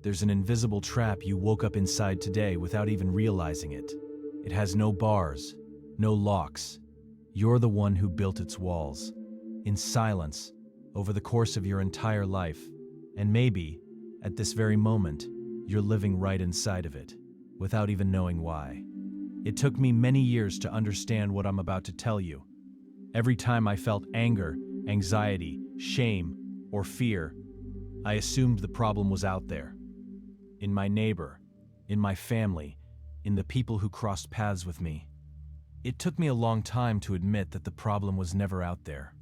There's an invisible trap you woke up inside today without even realizing it. It has no bars, no locks. You're the one who built its walls. In silence, over the course of your entire life. And maybe, at this very moment, you're living right inside of it, without even knowing why. It took me many years to understand what I'm about to tell you. Every time I felt anger, anxiety, shame, or fear, I assumed the problem was out there. In my neighbor, in my family, in the people who crossed paths with me. It took me a long time to admit that the problem was never out there.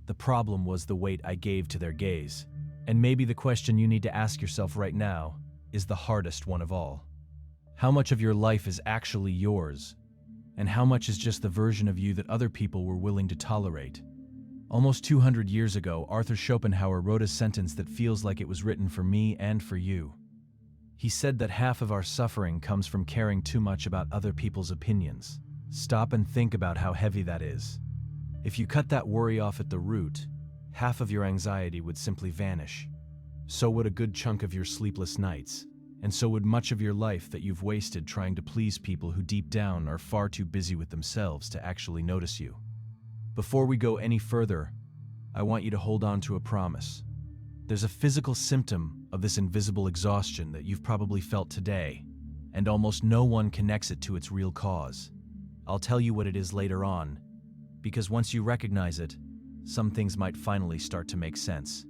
The problem was the weight I gave to their gaze. And maybe the question you need to ask yourself right now is the hardest one of all. How much of your life is actually yours? And how much is just the version of you that other people were willing to tolerate? Almost 200 years ago, Arthur Schopenhauer wrote a sentence that feels like it was written for me and for you. He said that half of our suffering comes from caring too much about other people's opinions. Stop and think about how heavy that is. If you cut that worry off at the root, half of your anxiety would simply vanish. So would a good chunk of your sleepless nights, and so would much of your life that you've wasted trying to please people who deep down are far too busy with themselves to actually notice you. Before we go any further, I want you to hold on to a promise. There's a physical symptom of this invisible exhaustion that you've probably felt today, and almost no one connects it to its real cause. I'll tell you what it is later on, because once you recognize it, some things might finally start to make sense.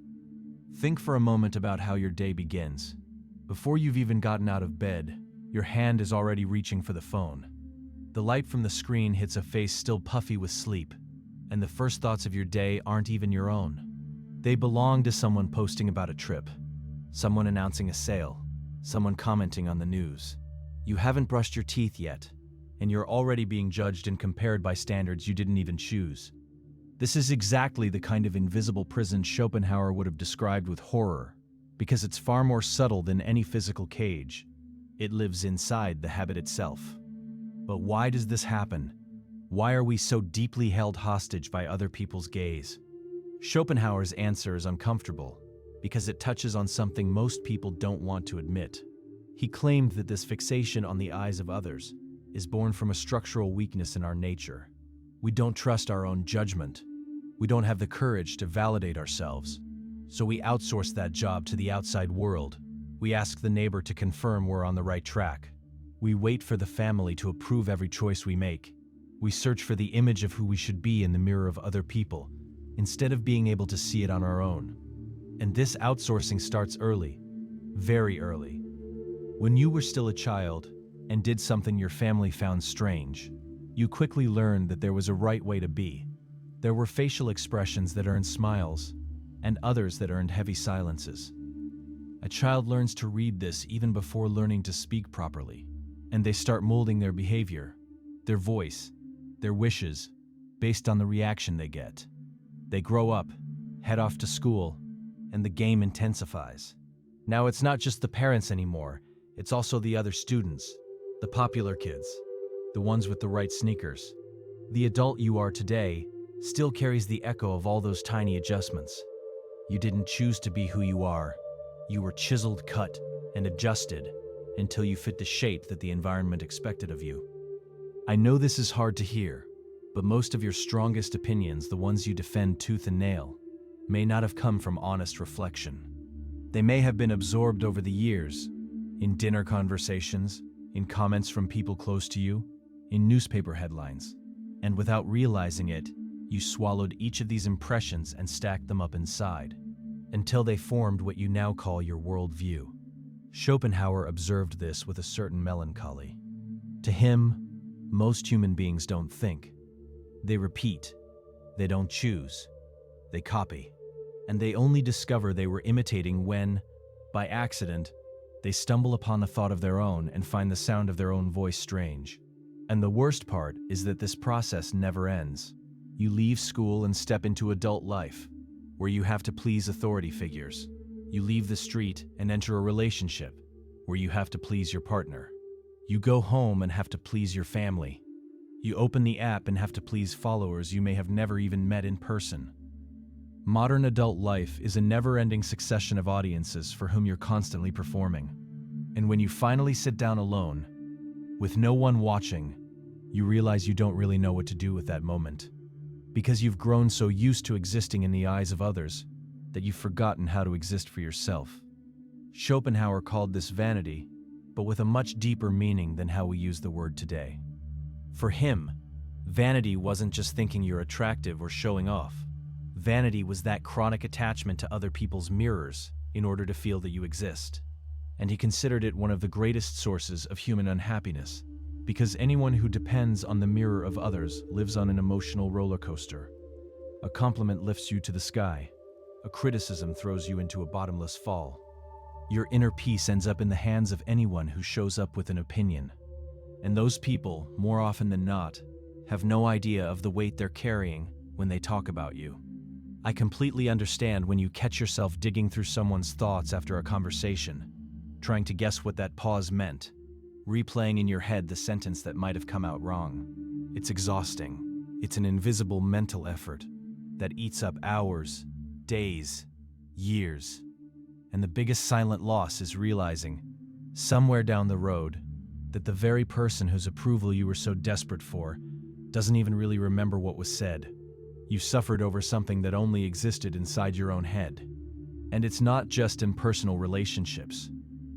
Think for a moment about how your day begins. Before you've even gotten out of bed, your hand is already reaching for the phone. The light from the screen hits a face still puffy with sleep, and the first thoughts of your day aren't even your own. They belong to someone posting about a trip, someone announcing a sale, someone commenting on the news. You haven't brushed your teeth yet, and you're already being judged and compared by standards you didn't even choose. This is exactly the kind of invisible prison Schopenhauer would have described with horror, because it's far more subtle than any physical cage. It lives inside the habit itself. But why does this happen? Why are we so deeply held hostage by other people's gaze? Schopenhauer's answer is uncomfortable, because it touches on something most people don't want to admit. He claimed that this fixation on the eyes of others is born from a structural weakness in our nature. We don't trust our own judgment. We don't have the courage to validate ourselves. So we outsource that job to the outside world. We ask the neighbor to confirm we're on the right track. We wait for the family to approve every choice we make. We search for the image of who we should be in the mirror of other people, instead of being able to see it on our own. And this outsourcing starts early, very early. When you were still a child and did something your family found strange, you quickly learned that there was a right way to be. There were facial expressions that earned smiles, and others that earned heavy silences. A child learns to read this even before learning to speak properly, and they start molding their behavior, their voice, their wishes, based on the reaction they get. They grow up, head off to school, and the game intensifies. Now it's not just the parents anymore, it's also the other students, the popular kids, the ones with the right sneakers. The adult you are today still carries the echo of all those tiny adjustments. You didn't choose to be who you are. You were chiseled, cut, and adjusted until you fit the shape that the environment expected of you. I know this is hard to hear, but most of your strongest opinions, the ones you defend tooth and nail, may not have come from honest reflection. They may have been absorbed over the years, in dinner conversations, in comments from people close to you, in newspaper headlines. And without realizing it, you swallowed each of these impressions and stacked them up inside, until they formed what you now call your worldview. Schopenhauer observed this with a certain melancholy. To him, most human beings don't think. They repeat. They don't choose. They copy. And they only discover they were imitating when, by accident, they stumble upon a thought of their own and find the sound of their own voice strange. And the worst part is that this process never ends. You leave school and step into adult life, where you have to please authority figures. You leave the street and enter a relationship, where you have to please your partner. You go home and have to please your family. You open the app and have to please followers you may have never even met in person. Modern adult life is a never-ending succession of audiences for whom you're constantly performing. And when you finally sit down alone, with no one watching, you realize you don't really know what to do with that moment. Because you've grown so used to existing in the eyes of others that you've forgotten how to exist for yourself. Schopenhauer called this vanity, but with a much deeper meaning than how we use the word today. For him, vanity wasn't just thinking you're attractive or showing off. Vanity was that chronic attachment to other people's mirrors in order to feel that you exist. And he considered it one of the greatest sources of human unhappiness, because anyone who depends on the mirror of others lives on an emotional roller coaster. A compliment lifts you to the sky. A criticism throws you into a bottomless fall. Your inner peace ends up in the hands of anyone who shows up with an opinion. And those people, more often than not, have no idea of the weight they're carrying when they talk about you. I completely understand when you catch yourself digging through someone's thoughts after a conversation, trying to guess what that pause meant, replaying in your head the sentence that might have come out wrong. It's exhausting. It's an invisible mental effort that eats up hours, days, years. And the biggest silent loss is realizing, somewhere down the road, that the very person whose approval you were so desperate for doesn't even really remember what was said. You suffered over something that only existed inside your own head. And it's not just in personal relationships.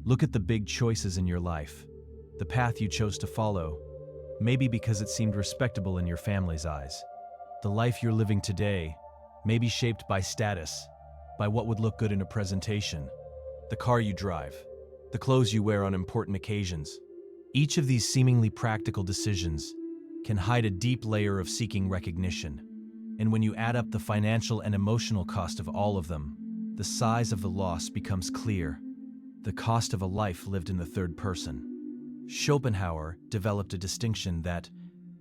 Look at the big choices in your life, the path you chose to follow, maybe because it seemed respectable in your family's eyes. The life you're living today may be shaped by status, by what would look good in a presentation, the car you drive, the clothes you wear on important occasions. Each of these seemingly practical decisions can hide a deep layer of seeking recognition. And when you add up the financial and emotional cost of all of them, the size of the loss becomes clear. The cost of a life lived in the third person. Schopenhauer developed a distinction that,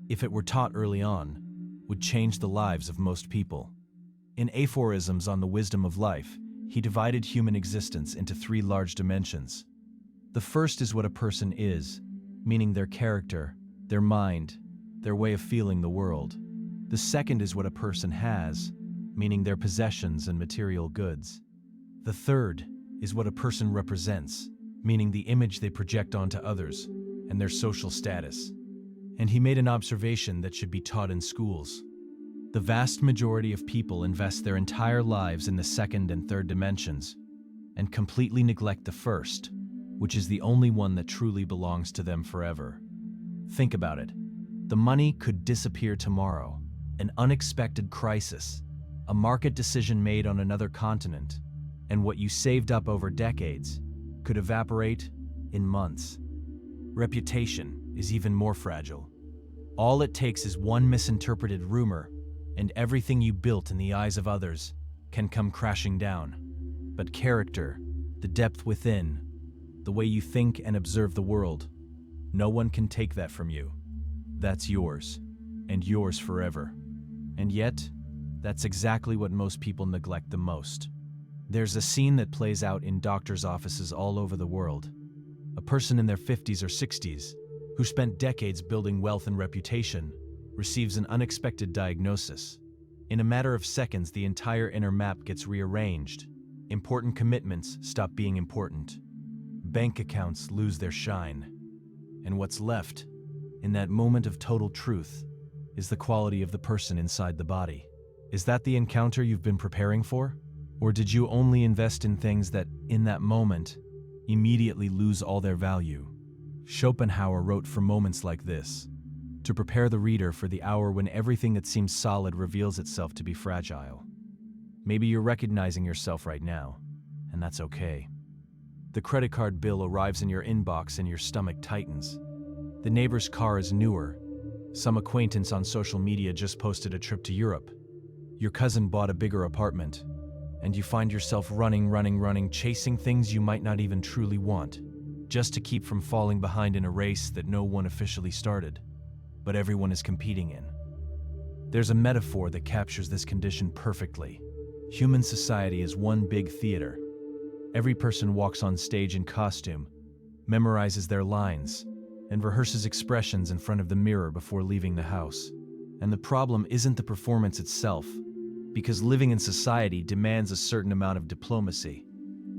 if it were taught early on, would change the lives of most people. In Aphorisms on the Wisdom of Life, he divided human existence into three large dimensions. The first is what a person is, meaning their character, their mind, their way of feeling the world. The second is what a person has, meaning their possessions and material goods. The third is what a person represents, meaning the image they project onto others and their social status. And he made an observation that should be taught in schools. The vast majority of people invest their entire lives in the second and third dimensions and completely neglect the first, which is the only one that truly belongs to them forever. Think about it. The money could disappear tomorrow. An unexpected crisis, a market decision made on another continent, and what you saved up over decades could evaporate in months. Reputation is even more fragile. All it takes is one misinterpreted rumor, and everything you built in the eyes of others can come crashing down. But character, the depth within, the way you think and observe the world, no one can take that from you. That's yours, and yours forever. And yet, that's exactly what most people neglect the most. There's a scene that plays out in doctors' offices all over the world. A person in their 50s or 60s, who spent decades building wealth and reputation, receives an unexpected diagnosis. In a matter of seconds, the entire inner map gets rearranged. Important commitments stop being important. Bank accounts lose their shine. And what's left, in that moment of total truth, is the quality of the person inside the body. Is that the encounter you've been preparing for? Or did you only invest in things that, in that moment, immediately lose all their value? Schopenhauer wrote for moments like this, to prepare the reader for the hour when everything that seems solid reveals itself to be fragile. Maybe you're recognizing yourself right now, and that's okay. The credit card bill arrives in your inbox and your stomach tightens. The neighbor's car is newer. Some acquaintance on social media just posted a trip to Europe. Your cousin bought a bigger apartment, and you find yourself running, chasing things you might not even truly want, just to keep from falling behind in a race that no one officially started, but everyone is competing in. There's a metaphor that captures this condition perfectly. Human society is one big theater. Every person walks on stage in costume, memorizes their lines, and rehearses expressions in front of the mirror before leaving the house. And the problem isn't the performance itself, because living in society demands a certain amount of diplomacy.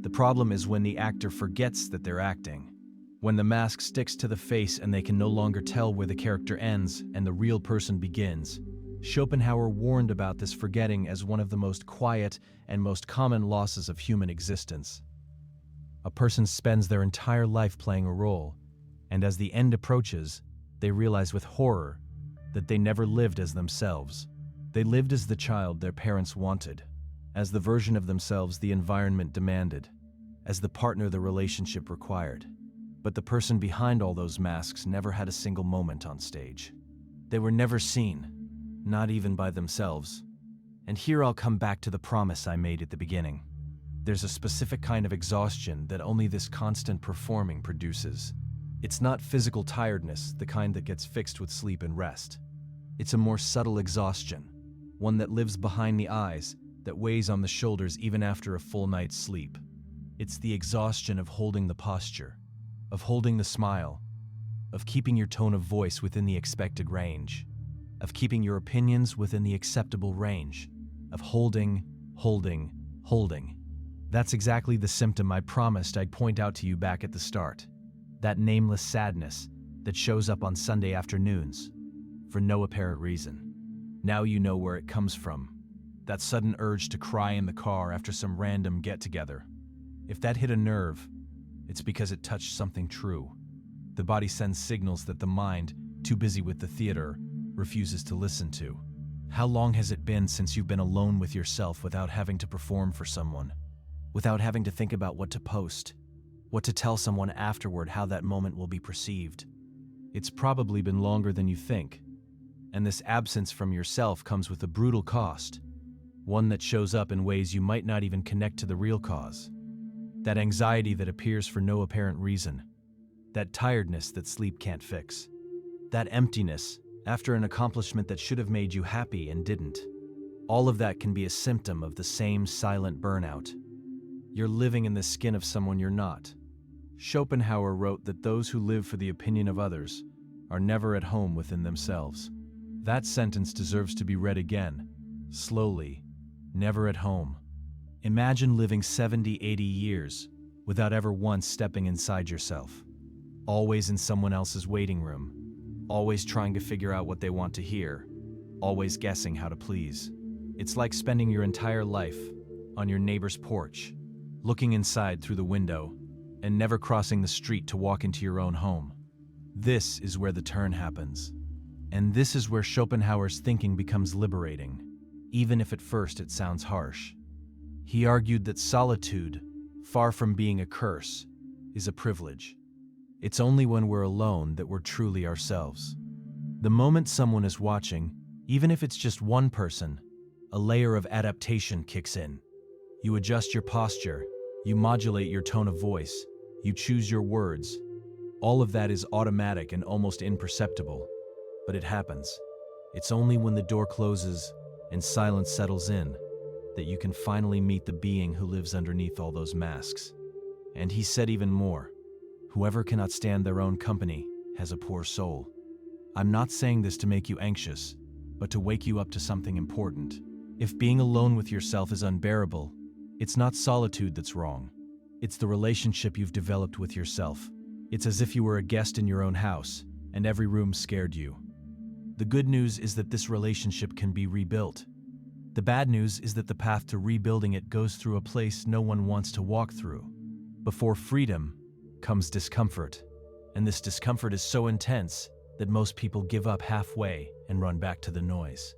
The problem is when the actor forgets that they're acting. When the mask sticks to the face and they can no longer tell where the character ends and the real person begins. Schopenhauer warned about this forgetting as one of the most quiet and most common losses of human existence. A person spends their entire life playing a role, and as the end approaches, they realize with horror that they never lived as themselves. They lived as the child their parents wanted, as the version of themselves the environment demanded, as the partner the relationship required. But the person behind all those masks never had a single moment on stage. They were never seen, not even by themselves. And here I'll come back to the promise I made at the beginning. There's a specific kind of exhaustion that only this constant performing produces. It's not physical tiredness, the kind that gets fixed with sleep and rest. It's a more subtle exhaustion, one that lives behind the eyes, that weighs on the shoulders even after a full night's sleep. It's the exhaustion of holding the posture, of holding the smile, of keeping your tone of voice within the expected range, of keeping your opinions within the acceptable range, of holding. That's exactly the symptom I promised I'd point out to you back at the start. That nameless sadness that shows up on Sunday afternoons, for no apparent reason. Now you know where it comes from. That sudden urge to cry in the car after some random get-together. If that hit a nerve, it's because it touched something true. The body sends signals that the mind, too busy with the theater, refuses to listen to. How long has it been since you've been alone with yourself without having to perform for someone? Without having to think about what to post, what to tell someone afterward, how that moment will be perceived? It's probably been longer than you think. And this absence from yourself comes with a brutal cost, one that shows up in ways you might not even connect to the real cause. That anxiety that appears for no apparent reason. That tiredness that sleep can't fix. That emptiness after an accomplishment that should have made you happy and didn't. All of that can be a symptom of the same silent burnout. You're living in the skin of someone you're not. Schopenhauer wrote that those who live for the opinion of others are never at home within themselves. That sentence deserves to be read again, slowly. Never at home. Imagine living 70, 80 years without ever once stepping inside yourself. Always in someone else's waiting room. Always trying to figure out what they want to hear. Always guessing how to please. It's like spending your entire life on your neighbor's porch, looking inside through the window, and never crossing the street to walk into your own home. This is where the turn happens. And this is where Schopenhauer's thinking becomes liberating, even if at first it sounds harsh. He argued that solitude, far from being a curse, is a privilege. It's only when we're alone that we're truly ourselves. The moment someone is watching, even if it's just one person, a layer of adaptation kicks in. You adjust your posture, you modulate your tone of voice, you choose your words. All of that is automatic and almost imperceptible, but it happens. It's only when the door closes and silence settles in that you can finally meet the being who lives underneath all those masks. And he said even more, whoever cannot stand their own company has a poor soul. I'm not saying this to make you anxious, but to wake you up to something important. If being alone with yourself is unbearable, it's not solitude that's wrong. It's the relationship you've developed with yourself. It's as if you were a guest in your own house, and every room scared you. The good news is that this relationship can be rebuilt. The bad news is that the path to rebuilding it goes through a place no one wants to walk through. Before freedom comes discomfort, and this discomfort is so intense that most people give up halfway and run back to the noise.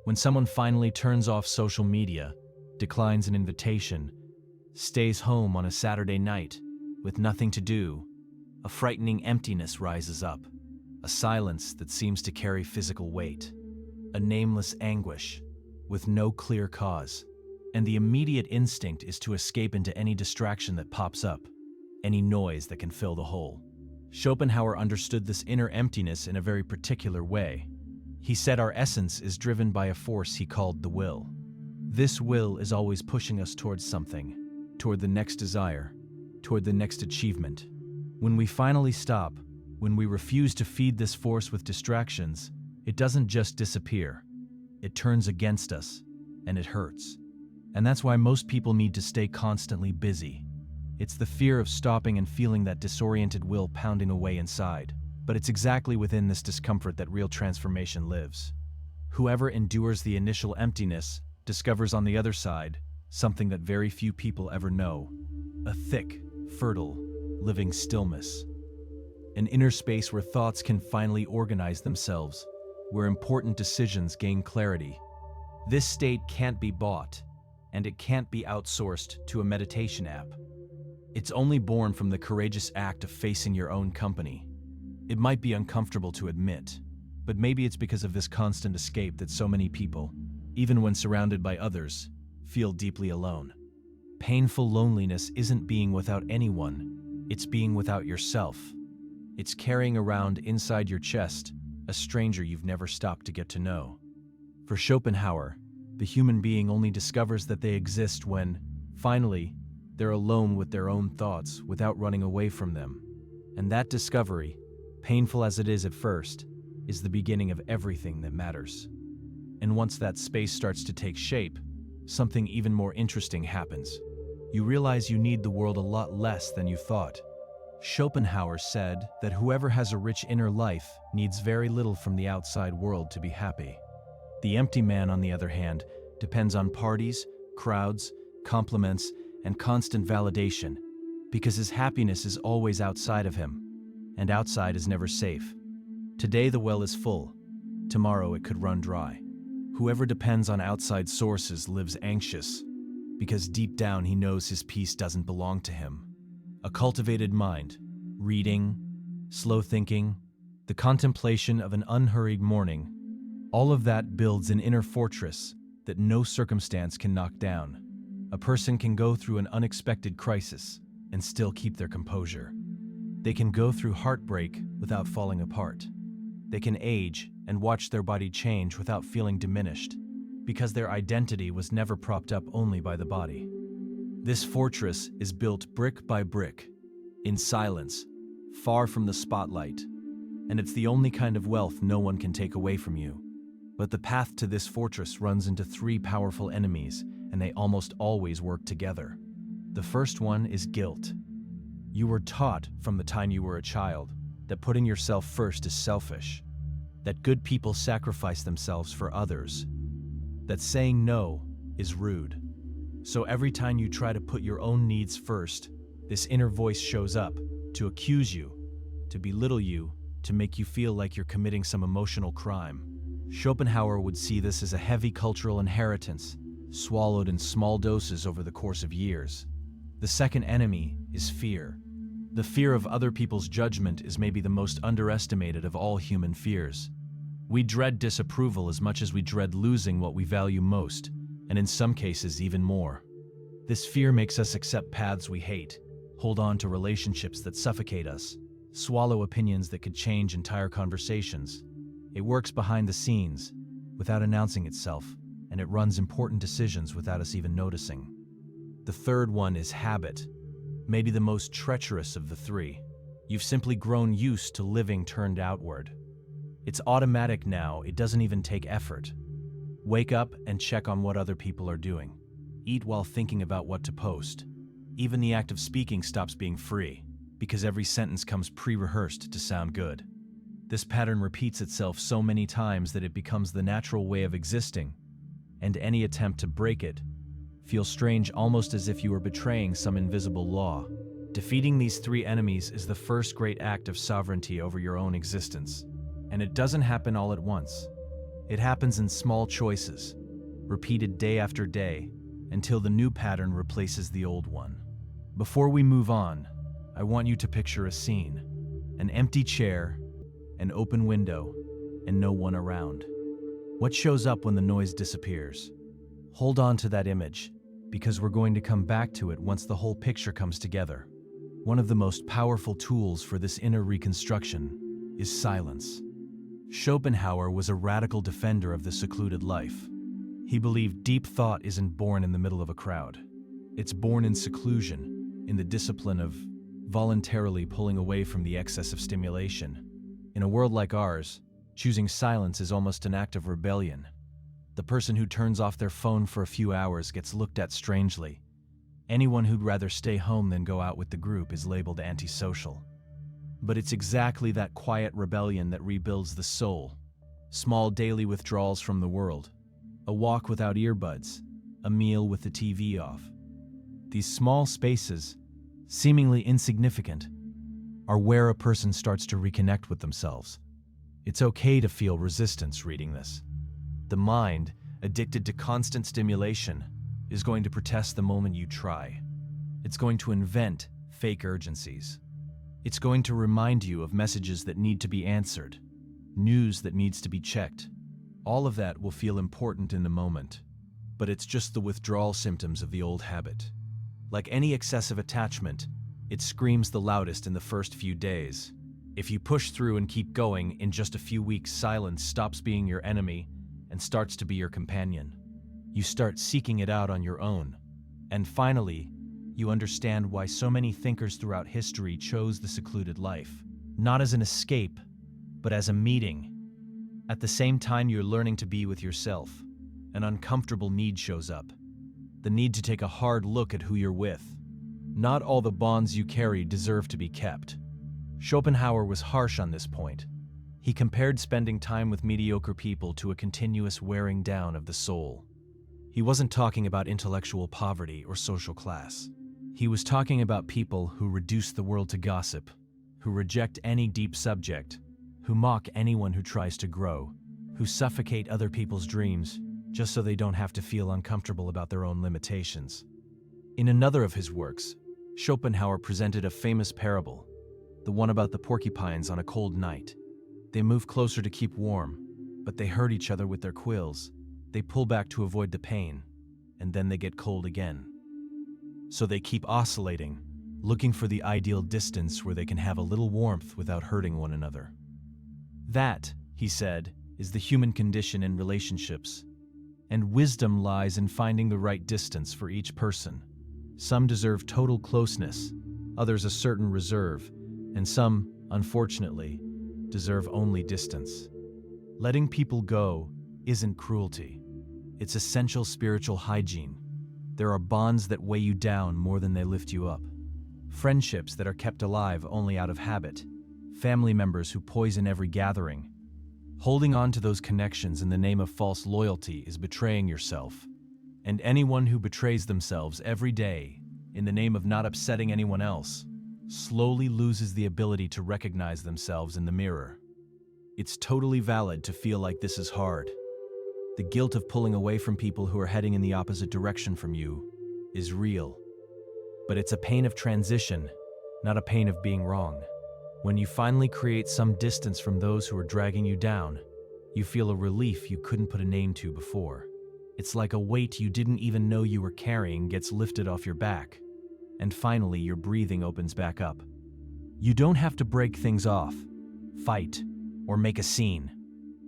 When someone finally turns off social media, declines an invitation, stays home on a Saturday night with nothing to do, a frightening emptiness rises up, a silence that seems to carry physical weight, a nameless anguish with no clear cause, and the immediate instinct is to escape into any distraction that pops up, any noise that can fill the hole. Schopenhauer understood this inner emptiness in a very particular way. He said our essence is driven by a force he called the will. This will is always pushing us towards something, toward the next desire, toward the next achievement. When we finally stop, when we refuse to feed this force with distractions, it doesn't just disappear. It turns against us, and it hurts. And that's why most people need to stay constantly busy. It's the fear of stopping and feeling that disoriented will pounding away inside. But it's exactly within this discomfort that real transformation lives. Whoever endures the initial emptiness discovers on the other side something that very few people ever know: a thick, fertile, living stillness. An inner space where thoughts can finally organize themselves, where important decisions gain clarity. This state can't be bought, and it can't be outsourced to a meditation app. It's only born from the courageous act of facing your own company. It might be uncomfortable to admit, but maybe it's because of this constant escape that so many people, even when surrounded by others, feel deeply alone. Painful loneliness isn't being without anyone, it's being without yourself. It's carrying around inside your chest a stranger you've never stopped to get to know. For Schopenhauer, the human being only discovers that they exist when, finally, they're alone with their own thoughts without running away from them. And that discovery, painful as it is at first, is the beginning of everything that matters. And once that space starts to take shape, something even more interesting happens. You realize you need the world a lot less than you thought. Schopenhauer said that whoever has a rich inner life needs very little from the outside world to be happy. The empty man, on the other hand, depends on parties, crowds, compliments, and constant validation, because his happiness is always outside of him, and outside is never safe. Today the well is full, tomorrow it could run dry. Whoever depends on outside sources lives anxious, because deep down he knows his peace doesn't belong to him. A cultivated mind, reading, slow thinking, the contemplation of an unhurried morning, all of that builds an inner fortress that no circumstance can knock down. A person can go through an unexpected crisis and still keep their composure. They can go through heartbreak without falling apart. They can age and watch their body change without feeling diminished, because their identity was never propped up only by the body. This fortress is built brick by brick, in silence, far from the spotlight, and it's the only kind of wealth no one can take away from you. But the path to this fortress runs into three powerful enemies, and they almost always work together. The first one is guilt. You were taught from the time you were a child that putting yourself first is selfish, that good people sacrifice themselves for others, that saying no is rude. So every time you try to put your own needs first, this inner voice shows up to accuse you, to belittle you, to make you feel like you're committing some emotional crime. Schopenhauer would see this as a heavy cultural inheritance, swallowed in small doses over the course of years. The second enemy is fear. The fear of other people's judgment is maybe the most underestimated of all human fears. We dread disapproval as much as we dread losing what we value most, and in some cases even more. This fear makes us accept paths we hate, hold on to relationships that suffocate us, swallow opinions that could change entire conversations. It works behind the scenes, without announcing itself, and it runs important decisions without us even noticing. The third one is habit, maybe the most treacherous of the three. You've simply grown used to living turned outward. It's automatic now, it doesn't even take effort. Wake up and check on what other people are doing. Eat while thinking about what to post. Even the act of speaking stops being free, because every sentence comes pre-rehearsed to sound good. This pattern repeats itself so many times that it becomes the natural way of existing, and any attempt to break it feels strange, almost as if you were betraying some invisible law. Defeating these three enemies is the first great act of sovereignty over your own existence, and it doesn't happen all at once. It happens in small choices, repeated day after day, until the new pattern replaces the old one. Before we move on, I want you to picture a scene: an empty chair, an open window, and no one around. What shows up when the noise disappears? Hold on to that image, because we're going to come back to it once the whole picture comes together. One of the most powerful tools for this inner reconstruction is silence. Schopenhauer was a radical defender of the secluded life. He believed deep thought isn't born in the middle of a crowd. It's born in seclusion, in the discipline of voluntarily pulling away from the excess of stimulation. In a world like ours, choosing silence is almost an act of rebellion. The person who turns off their phone for a few hours gets looked at strangely, Anyone who'd rather stay home than go out with the group is labeled antisocial. But it's exactly that quiet rebellion that rebuilds the soul. Small daily withdrawals from the world. A walk without earbuds. A meal with the TV off. These small spaces, seemingly insignificant, are where a person starts to reconnect with themselves. It's okay to feel resistance reading this. The mind, addicted to constant stimulation, is going to protest the moment you try. It's going to invent fake urgencies. It's going to remind you of messages that need to be answered, news that needs to be checked. All of that will feel important in the moment, but it's just the withdrawal symptoms of the old habit. Like any excessive attachment, it screams the loudest in the first few days. If you push through and keep going, in just a few weeks, silence stops being your enemy and starts to be your companion. You start seeking it out on your own. And finally, you understand why so many thinkers throughout history chose the secluded life, not as an escape, but as a meeting. At the same time you're learning to be with yourself, an uncomfortable need shows up. The need to take a hard look at who you're with. Not all the bonds you carry deserve to be kept. Schopenhauer was harsh on this point. He compared spending time with mediocre people to a continuous wearing down of the soul. He wasn't talking about intellectual poverty or social class. He was talking about people who reduce the world to gossip, who reject any deep subject, who mock anyone who tries to grow, who suffocate other people's dreams just so they don't have to feel uncomfortable about their own limitations. In another of his works, Schopenhauer presented a famous parable, the one about the porcupines on a cold night. They move closer to keep warm, but they hurt each other with their quills. They pull back to avoid the pain, and then they get cold again. So they keep oscillating, looking for the ideal distance where they can have a little warmth without hurting one another. That, he said, is the human condition in relationships. And wisdom lies in finding the right distance for each person. Some deserve total closeness, others a certain reserve, and some, unfortunately, deserve only distance. Letting people go isn't cruelty. It's essential spiritual hygiene. There are bonds that weigh you down more than they lift you up. Friendships that are kept alive only out of habit. Family members who poison every gathering. Holding on to those connections in the name of false loyalty is betraying yourself. And anyone who betrays themselves every day in the name of not upsetting anyone else slowly loses the ability to recognize themselves in the mirror. It's totally valid to feel like this is hard. The guilt of pulling away from people who are heading in the opposite direction from you is real. But it's a pain of transition, not a pain of being wrong. When you finally create some distance from those who are dragging you down, you feel a relief you couldn't put a name to before. It's like a weight you didn't even know you were carrying gets lifted off your back. And finally, your breathing opens back up. You don't have to break things off, fight, or make a scene.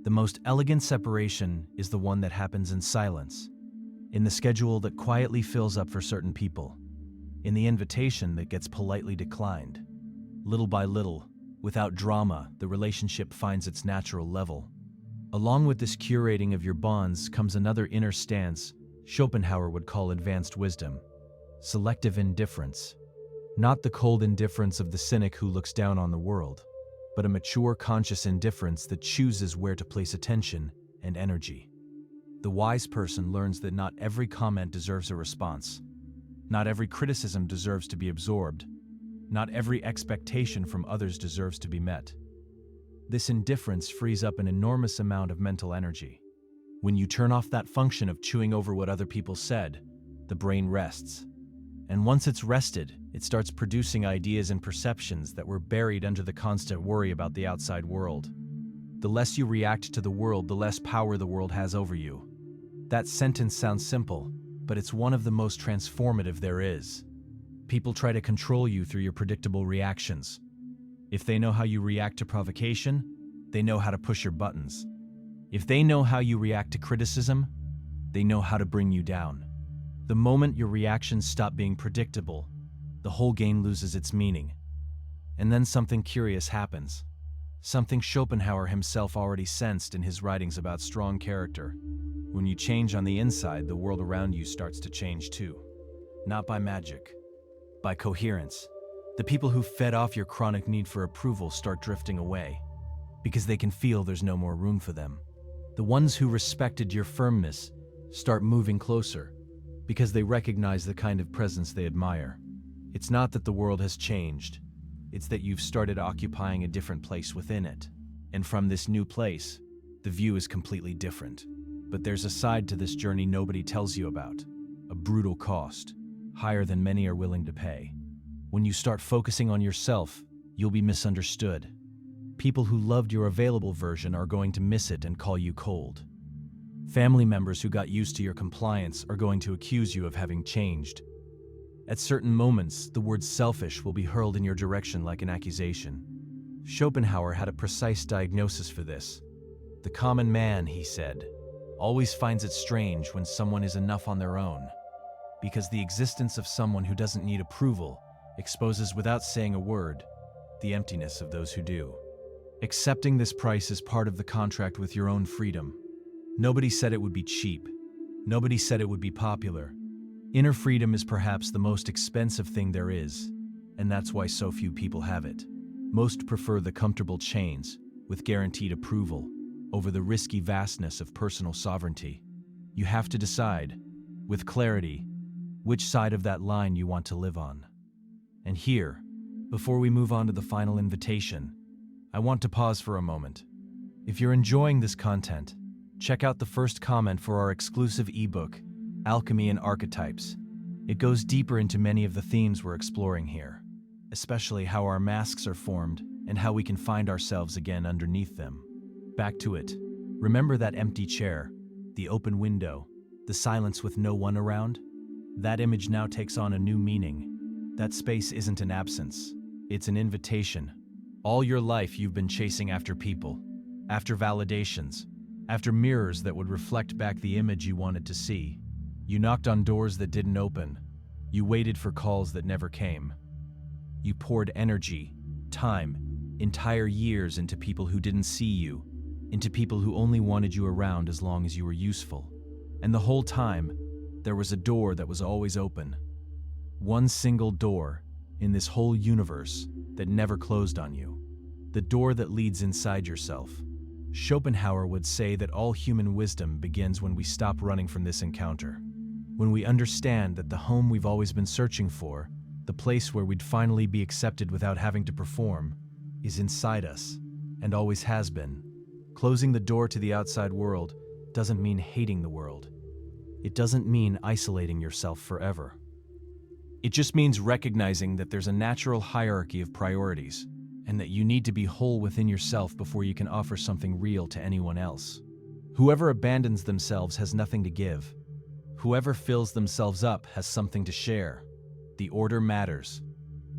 The most elegant separation is the one that happens in silence, in the schedule that quietly fills up for certain people, in the invitation that gets politely declined. Little by little, without drama, the relationship finds its natural level. Along with this curating of your bonds comes another inner stance Schopenhauer would call advanced wisdom. Selective indifference. Not the cold indifference of the cynic who looks down on the world, but a mature, conscious indifference that chooses where to place attention and energy. The wise person learns that not every comment deserves a response. Not every criticism deserves to be absorbed. Not every expectation from others deserves to be met. This indifference frees up an enormous amount of mental energy. When you turn off that function of chewing over what other people said, the brain rests. And once it's rested, it starts producing ideas and perceptions that were buried under the constant worry about the outside world. The less you react to the world, the less power the world has over you. That sentence sounds simple, but it's one of the most transformative there is. People try to control you through your predictable reactions. If they know how you react to provocation, they know how to push your buttons. If they know how you react to criticism, they know how to bring you down. The moment your reactions stop being predictable, the whole game loses its meaning. And then something curious happens. Something Schopenhauer himself already sensed in his writings about strong character. When you change on the inside, the world around you starts to change too. not by magic, by coherence. The people who fed off your chronic need for approval start drifting away because they can feel there's no more room for them. The ones who respected your firmness start moving closer because they recognize the kind of presence they admire. It's not that the world has changed, it's that you've started occupying a different place within it. And from this new place, the view is completely different. But there's a side to this journey nobody tells you about, a brutal cost, higher than many are willing to pay. When you start focusing on yourself, you'll be misunderstood. People who loved your available version are going to miss it and call you cold. Family members who got used to your compliance are going to accuse you of having changed. At certain moments, the word selfish will be hurled in your direction like an accusation. Schopenhauer had a precise diagnosis for this. The common man, he said, always finds it strange when someone is enough on their own, because the existence of someone who doesn't need approval exposes without saying a word the emptiness of those who do. Accepting this price is part of the contract with your own freedom. Nobody said it would be cheap. Nobody said it would be popular. Inner freedom is perhaps the most expensive thing there is, and that's why so few people have it. Most prefer the comfortable chains with guaranteed approval over the risky vastness of personal sovereignty. You have to decide, with clarity, which side of that line you want to live on. And here, before we move on to the final invitation, I want to pause for a moment. If you're enjoying this content, check out the first comment for our exclusive ebook, Alchemy and Archetypes. It goes deeper into many of the themes we're exploring here, especially how our masks are formed and how we can find ourselves again underneath them. Back to it. Remember that empty chair, the open window, the silence with no one around? That image now takes on a new meaning. That space isn't an absence, it's an invitation. All your life you've been chasing after people, after validations, after mirrors that would reflect back the image you wanted to see. You knocked on doors that didn't open. You waited for calls that never came. You poured energy, time, entire years into people who didn't see you, into people who only wanted you around as long as you were useful. And the whole time, there was a door that was always open. One single door in this whole universe that never closed on you. The door that leads inside yourself. Schopenhauer would say that all human wisdom begins when we stop running from this encounter. When we understand that the home we've always been searching for, the place where we'd finally be accepted without having to perform, is inside us, and always has been. Closing the door to the outside world doesn't mean hating the world. It doesn't mean isolating yourself forever. It just means recognizing that there's a natural hierarchy of priorities, and that you need to be whole within yourself before you can offer something real to anyone else. Whoever abandons themselves has nothing to give. Whoever fills themselves up has something to share. The order matters.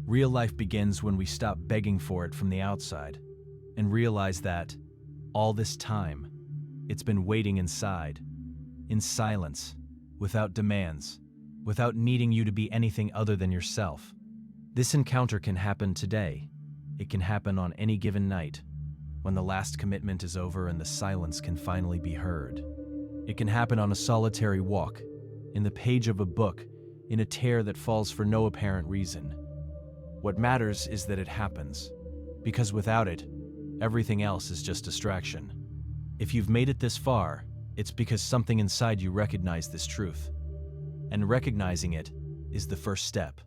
Real life begins when we stop begging for it from the outside, and realize that, all this time, it's been waiting inside, in silence, without demands, without needing you to be anything other than yourself. This encounter can happen today. It can happen on any given night, when the last commitment is over and the silence can finally be heard. It can happen on a solitary walk, in the page of a book, in a tear that falls for no apparent reason. What matters is that it happens, because without it, everything else is just distraction. If you've made it this far, it's because something inside you recognized this truth. And recognizing it is the first step.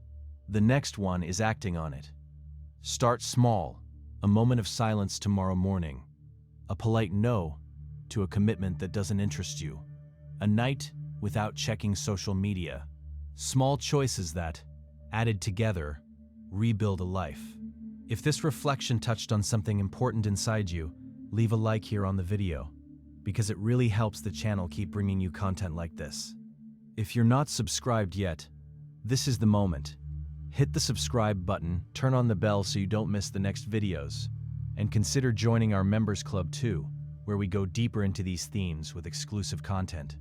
The next one is acting on it. Start small, a moment of silence tomorrow morning, a polite no to a commitment that doesn't interest you, a night without checking social media. Small choices that, added together, rebuild a life. If this reflection touched on something important inside you, leave a like here on the video, because it really helps the channel keep bringing you content like this. If you're not subscribed yet, this is the moment. Hit the subscribe button, turn on the bell so you don't miss the next videos, and consider joining our members club too, where we go deeper into these themes with exclusive content.